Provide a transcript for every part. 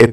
1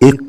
1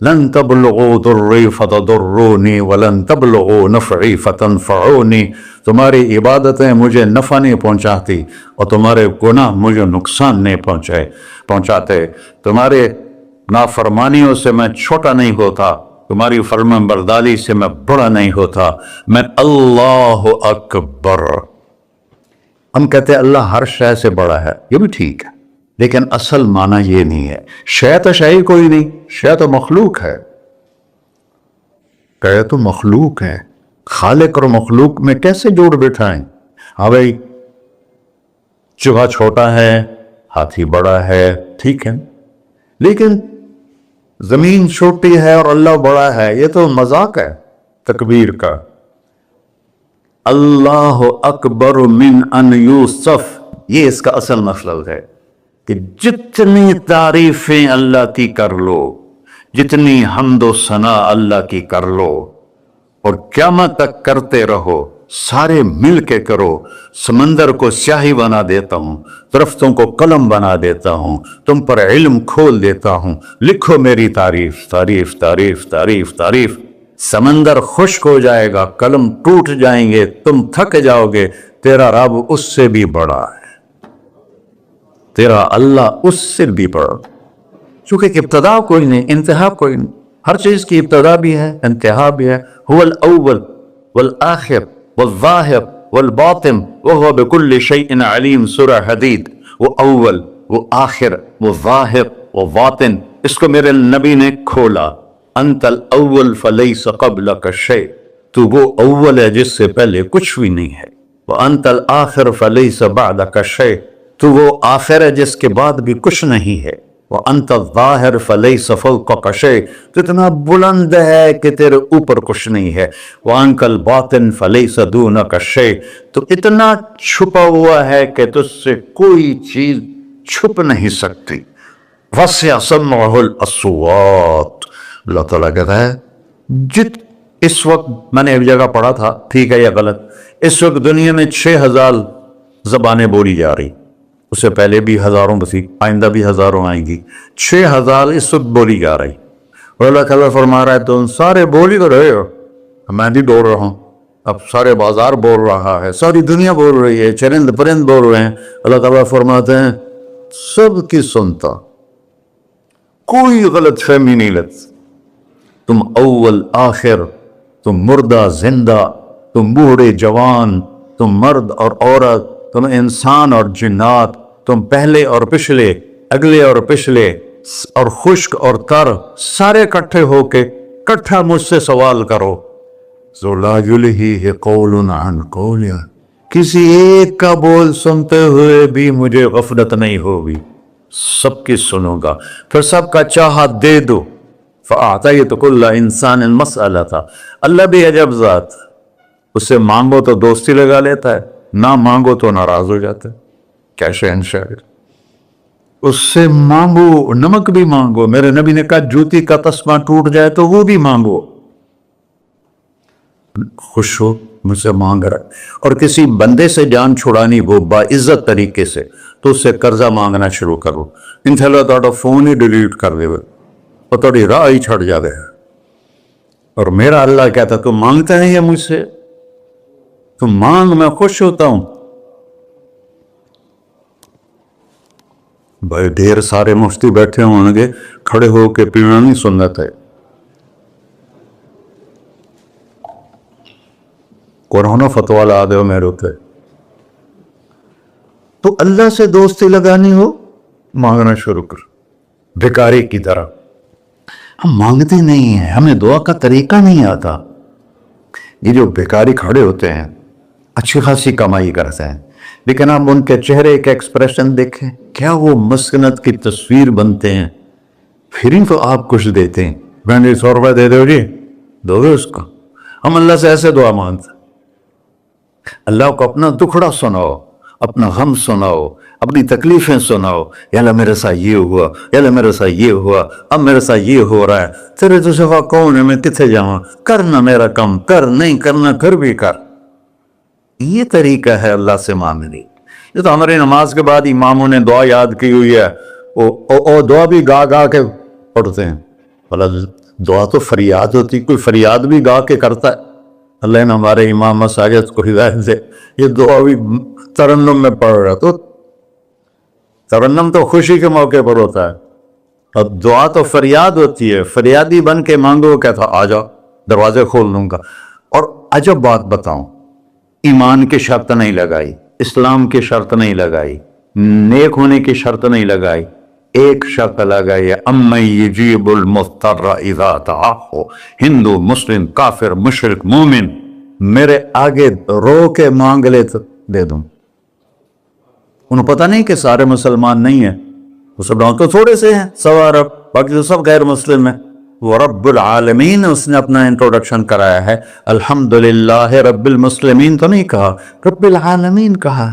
لن تبلغوا ضری فتضرونی ولن تبلغوا نفعی فتنفعونی. تمہاری عبادتیں مجھے نفع نہیں پہنچاتی اور تمہارے گناہ مجھے نقصان نہیں پہنچاتے. تمہارے نافرمانیوں سے میں چھوٹا نہیں ہوتا، تمہاری فرمان برداری سے میں بڑا نہیں ہوتا. میں اللہ اکبر. ہم کہتے ہیں اللہ ہر شے سے بڑا ہے، یہ بھی ٹھیک ہے، لیکن اصل معنی یہ نہیں ہے. شے تو شے ہی کوئی نہیں، شے تو مخلوق ہے. کہ تو مخلوق ہے، خالق اور مخلوق میں کیسے جوڑ بٹھائیں؟ ہاں بھائی، چوہا چھوٹا ہے، ہاتھی بڑا ہے، ٹھیک ہے، لیکن زمین چھوٹی ہے اور اللہ بڑا ہے، یہ تو مذاق ہے تکبیر کا. اللہ اکبر من ان یوسف، یہ اس کا اصل مطلب ہے کہ جتنی تعریفیں اللہ کی کر لو، جتنی حمد و ثنا اللہ کی کر لو، اور قیامت تک کرتے رہو، سارے مل کے کرو. سمندر کو سیاہی بنا دیتا ہوں، درختوں کو قلم بنا دیتا ہوں، تم پر علم کھول دیتا ہوں، لکھو میری تعریف تعریف تعریف تعریف تعریف. سمندر خشک ہو جائے گا، قلم ٹوٹ جائیں گے، تم تھک جاؤ گے. تیرا رب اس سے بھی بڑا ہے، تیرا اللہ اس سے بھی بڑا. چونکہ ابتدا کوئی نہیں، انتہا کوئی نہیں. ہر چیز کی ابتدا بھی ہے، انتہا بھی ہے. هو الاول والآخر والظاہر والباطن وهو بكل شيء علیم. سورہ حدید. وہ اول، وہ آخر، وہ ظاہر، وہ باطن. اس کو میرے نبی نے کھولا. انت الاول فلیس قبلک شیء، تو وہ اول ہے جس سے پہلے کچھ بھی نہیں ہے. وانت الآخر فلیس بعدک شیء، تو وہ آخر ہے جس کے بعد بھی کچھ نہیں ہے. وانت الظاہر فلیس فوقک شیء، تو اتنا بلند ہے کہ تیرے اوپر کچھ نہیں ہے. وانت الباطن فلیس دونک شیء، تو اتنا چھپا ہوا ہے کہ تجھ سے کوئی چیز چھپ نہیں سکتی. وسع سمعہ الاصوات، اللہ تعالیٰ کہتا ہے اس وقت میں نے ایک جگہ پڑھا تھا، ٹھیک ہے یا غلط، اس وقت دنیا میں 6000 زبانیں بولی جا رہی. اس سے پہلے بھی ہزاروں بسی، آئندہ بھی ہزاروں آئیں گی. 6000 اس وقت بولی جا رہی. اور اللہ تعالیٰ فرما رہا ہے تم سارے بولی تو رہے ہو، میں بھی بول رہا ہوں. اب سارے بازار بول رہا ہے، ساری دنیا بول رہی ہے، چرند پرند بول رہے ہیں. اللہ تعالیٰ فرماتے ہیں سب کی سنتا، کوئی غلط فہمی نہیں لگتی. تم اول آخر، تم مردہ زندہ، تم بوڑھے جوان، تم مرد اور عورت، تم انسان اور جنات، تم پہلے اور پچھلے، اگلے اور پچھلے، اور خشک اور تر، سارے اکٹھے ہو کے کٹھا مجھ سے سوال کرو. ذو لا یلہیہ قول عن قول، کسی ایک کا بول سنتے ہوئے بھی مجھے غفلت نہیں ہوگی، سب کی سنوں گا. پھر سب کا چاہا دے دو. فَأَعْطَيْتُ كُلَّ إِنسَانٍ مَسْأَلَةً، اللہ بھی عجب ذات، اس سے مانگو تو دوستی لگا لیتا ہے، نہ مانگو تو ناراض ہو جاتا ہے. کیا شہنشاہ، اس سے مانگو، نمک بھی مانگو. میرے نبی نے کہا جوتی کا تسمہ ٹوٹ جائے تو وہ بھی مانگو. خوش ہو مجھ سے مانگ رہا ہے. اور کسی بندے سے جان چھڑانی وہ باعزت طریقے سے، تو اس سے قرضہ مانگنا شروع کرو. انشاءاللہ تھوڑا فون ہی ڈیلیٹ کر دے اور تھوڑی راہ ہی چھڑ جاوے. اور میرا اللہ کہتا تو مانگتا ہے یہ مجھ سے، تو مانگ، میں خوش ہوتا ہوں. بھائی ڈھیر سارے مفتی بیٹھے ہوں گے، کھڑے ہو کے پینا نہیں سنت ہے. قرآن فتویٰ لا دے میرے ہوتے. تو اللہ سے دوستی لگانی ہو، مانگنا شروع کر بھکاری کی طرح. ہم مانگتے نہیں ہیں، ہمیں دعا کا طریقہ نہیں آتا. یہ جو بھکاری کھڑے ہوتے ہیں اچھی خاصی کمائی کرتے ہیں، لیکن آپ ان کے چہرے کے ایکسپریشن دیکھیں، کیا وہ مسکنت کی تصویر بنتے ہیں. پھر ہی تو آپ کچھ دیتے ہیں. میں نے 100 روپے دے دو جی، دو گے اس کو. ہم اللہ سے ایسے دعا مانگتے ہیں. اللہ کو اپنا دکھڑا سناؤ، اپنا غم سناؤ، اپنی تکلیفیں سناؤ. یا اللہ میرے ساتھ یہ ہوا، یا اللہ میرے ساتھ یہ ہوا، اب میرے ساتھ یہ ہو رہا ہے. تیرے تو سوا کون ہے، میں کتنے جاؤں، کرنا میرا کم، کر نہیں کرنا پھر بھی کر. یہ طریقہ ہے اللہ سے مانگنے. یہ تو ہماری نماز کے بعد اماموں نے دعا یاد کی ہوئی ہے، وہ دعا بھی گا گا کے پڑھتے ہیں، بھلا دعا تو فریاد ہوتی، کوئی فریاد بھی گا کے کرتا ہے؟ اللہ نے ہمارے امام مساجد کو ہدایت دے، یہ دعا بھی ترنم میں پڑھ رہا، تو ترنم تو خوشی کے موقع پر ہوتا ہے، اب دعا تو فریاد ہوتی ہے، فریادی بن کے مانگو، کہتا آ جاؤ دروازے کھول دوں گا۔ اور عجب بات بتاؤں، ایمان کی شرط نہیں لگائی، اسلام کی شرط نہیں لگائی، نیک ہونے کی شرط نہیں لگائی، ایک شرط لگائی ہے، امن یجیب المضطر اذا دعاہ، ہندو مسلم کافر مشرک مومن میرے آگے رو کے مانگ لے تو دے دوں۔ انہیں پتہ نہیں کہ سارے مسلمان نہیں ہیں، وہ سب تو تھوڑے سے ہیں، 100 ارب، باقی تو سب غیر مسلم ہیں۔ وہ رب العالمین اس نے اپنا انٹروڈکشن کرایا ہے، الحمدللہ رب المسلمین تو نہیں کہا، رب العالمین کہا۔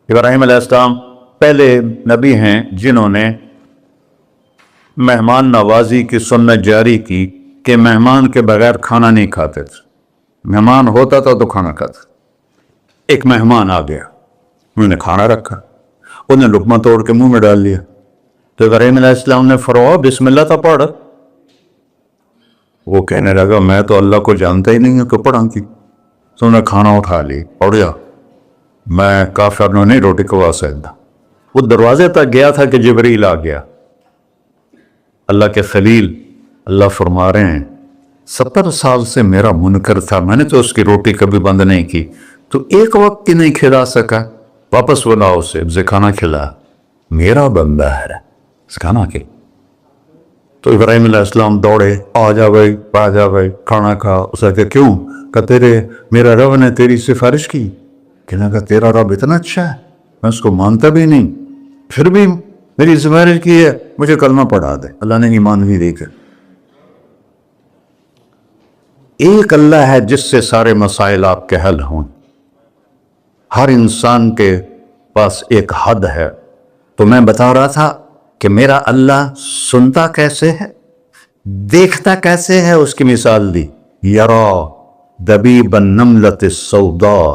ابراہیم علیہ السلام پہلے نبی ہیں جنہوں نے مہمان نوازی کی سنت جاری کی کہ مہمان کے بغیر کھانا نہیں کھاتے تھے، مہمان ہوتا تھا تو کھانا کھاتے۔ ایک مہمان آ گیا، انہوں نے کھانا رکھا، انہوں نے لقمہ توڑ کے منہ میں ڈال لیا، تو ابراہیم علیہ السلام نے فرمایا بسم اللہ تھا پڑھ۔ وہ کہنے لگا میں تو اللہ کو جانتا ہی نہیں ہوں کہ پڑھا کی، تو انہوں نے کھانا اٹھا لی، پڑھ گیا، میں کافر نے نہیں روٹی کھوا سکتا۔ وہ دروازے تک گیا تھا کہ جبریل آ گیا، اللہ کے خلیل، اللہ فرما رہے ہیں 70 سال سے میرا منکر تھا، میں نے تو اس کی روٹی کبھی بند نہیں کی، تو ایک وقت کی نہیں کھلا سکا، واپس بلاؤ اسے کھانا کھلا، میرا بندہ ہے، کھانا کھلا۔ تو ابراہیم علیہ السلام دوڑے، آ جا بھائی کھانا کھا۔ اسے کہ کیوں؟ کہ میرا رب نے تیری سفارش کی۔ کہنے کہ تیرا رب اتنا اچھا ہے، میں اس کو مانتا بھی نہیں، پھر بھی میری سفارش کی ہے، مجھے کلمہ پڑھا دے۔ اللہ نے ایمان بھی دے کر، ایک اللہ ہے جس سے سارے مسائل آپ کے حل ہوں۔ ہر انسان کے پاس ایک حد ہے، تو میں بتا رہا تھا کہ میرا اللہ سنتا کیسے ہے، دیکھتا کیسے ہے، اس کی مثال دی، یرا دبیب النملۃ السوداء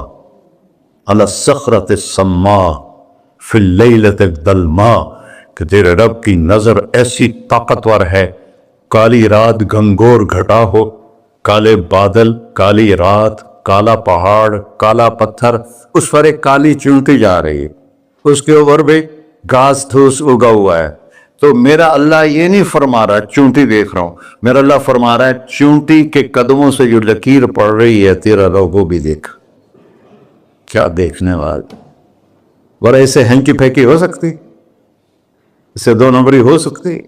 علی الصخرۃ الصماء فی اللیلۃ الظلماء، کہ تیرے رب کی نظر ایسی طاقتور ہے، کالی رات گھنگور گھٹا ہو، کالے بادل، کالی رات، کالا پہاڑ، کالا پتھر، اس پر ایک کالی چونٹی جا رہی ہے، اس کے اوپر بھی گھاس پھوس اگا ہوا ہے۔ تو میرا اللہ یہ نہیں فرما رہا چونٹی دیکھ رہا ہوں، میرا اللہ فرما رہا ہے چونٹی کے قدموں سے جو لکیر پڑ رہی ہے تیرا رب وہ بھی دیکھ۔ کیا دیکھنے والا، بڑا اسے ہینکی پھینکی ہو سکتی، اسے 2 نمبری ہو سکتی؟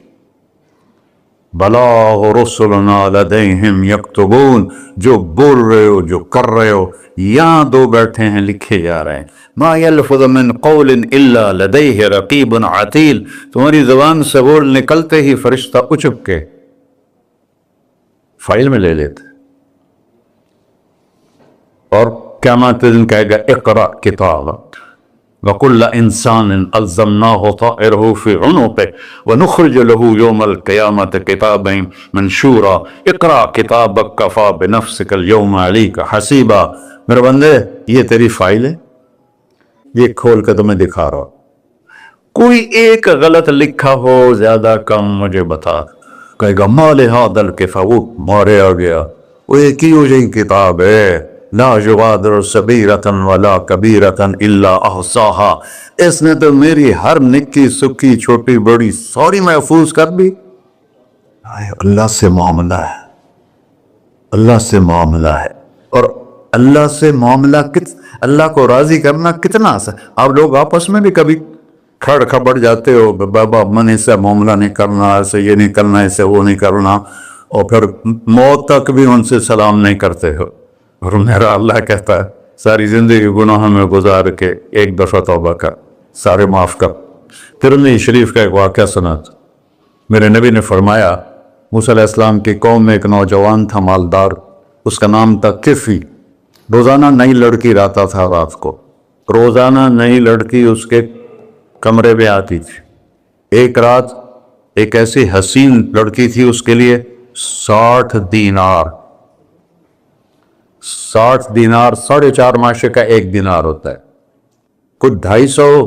بلاغ رسلنا لدیہم یکتبون، جو بول رہے ہو، جو کر رہے ہو، یہاں 2 بیٹھے ہیں، لکھے جا رہے ہیں۔ ما یلفظ من قول الا لدیہ رقیب عتید، تمہاری زبان سے بول نکلتے ہی فرشتہ اچک کے فائل میں لے لیتے، اور قیامت دن کہے گا اقرأ کتابک وَكُلَّ إِنسَانٍ أَلْزَمْنَاهُ طَائِرَهُ فِي عُنُقِهِ وَنُخْرِجُ لَهُ يَوْمَ الْقِيَامَةِ كِتَابًا مَنْشُورًا اقرأ كِتَابَكَ كَفَى بِنَفْسِكَ الْيَوْمَ عَلَيْكَ حَسِيبًا۔ میرے بندے یہ تیری فائل ہے، یہ کھول کے تمہیں دکھا رہا، کوئی ایک غلط لکھا ہو زیادہ کم مجھے بتا۔ کہے گا مَا لِهَذَا الْكِتَابِ، وہ مارے آ گیا، وہ ایک ہی ہو جائے کتاب ہے، لا یغادر صغیرۃ ولا کبیرۃ الا احصاها، اس نے تو میری ہر نکی سکی چھوٹی بڑی ساری محفوظ کر دی۔ اللہ سے معاملہ ہے، اللہ سے معاملہ ہے، اور اللہ سے معاملہ اللہ کو راضی کرنا کتنا آسان۔ آپ لوگ آپس میں بھی کبھی کھڑ کھبڑ جاتے ہو، بابا من ایسا معاملہ نہیں کرنا، ایسے یہ نہیں کرنا، ایسے وہ نہیں کرنا، اور پھر موت تک بھی ان سے سلام نہیں کرتے ہو، اور میرا اللہ کہتا ہے ساری زندگی گناہ میں گزار کے ایک دفعہ توبہ کر، سارے معاف کر۔ ترمذی شریف کا ایک واقعہ سنا تھا، میرے نبی نے فرمایا موسیٰ علیہ السلام کی قوم میں ایک نوجوان تھا مالدار، اس کا نام تھا کفی، روزانہ نئی لڑکی لاتا تھا، رات کو روزانہ نئی لڑکی اس کے کمرے میں آتی تھی۔ ایک رات ایک ایسی حسین لڑکی تھی، اس کے لیے 60 دینار 4.5 ماشے کا 1 دینار ہوتا ہے، کچھ 250